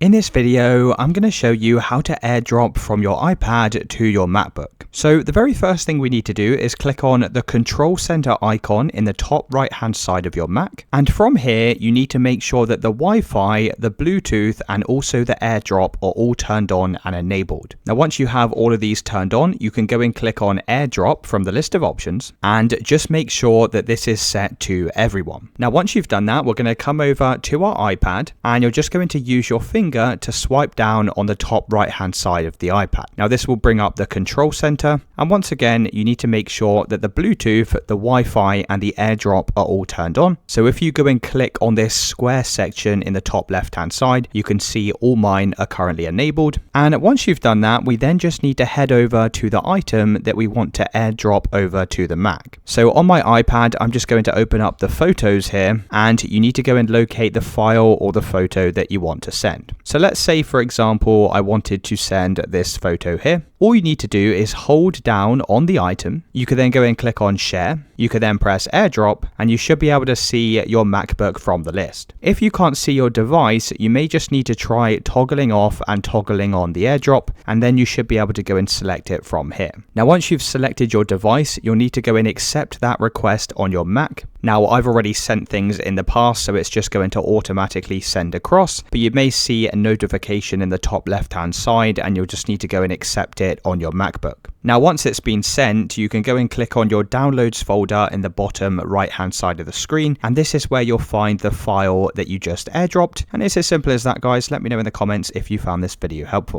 In this video, I'm going to show you how to AirDrop from your iPad to your MacBook. So the very first thing we need to do is click on the Control Center icon in the top right hand side of your Mac. And from here, you need to make sure that the Wi-Fi, the Bluetooth, and also the AirDrop are all turned on and enabled. Now, once you have all of these turned on, you can go and click on AirDrop from the list of options and just make sure that this is set to everyone. Now, once you've done that, we're going to come over to our iPad and you're just going to use your finger to swipe down on the top right hand side of the iPad. Now this will bring up the control center, and once again you need to make sure that the Bluetooth, the Wi-Fi, and the AirDrop are all turned on. So if you go and click on this square section in the top left hand side, you can see all mine are currently enabled. And once you've done that, we then just need to head over to the item that we want to AirDrop over to the Mac. So on my iPad, I'm just going to open up the photos here, and you need to go and locate the file or the photo that you want to send. So let's say, for example, I wanted to send this photo here. All you need to do is hold down on the item. You can then go and click on share. You can then press AirDrop, and you should be able to see your MacBook from the list. If you can't see your device, you may just need to try toggling off and toggling on the AirDrop, and then you should be able to go and select it from here. Now, once you've selected your device, you'll need to go and accept that request on your Mac. Now, I've already sent things in the past, so it's just going to automatically send across, but you may see a notification in the top left-hand side, and you'll just need to go and accept it on your MacBook. Now, once it's been sent, you can go and click on your Downloads folder in the bottom right-hand side of the screen, and this is where you'll find the file that you just AirDropped. And it's as simple as that, guys. Let me know in the comments if you found this video helpful.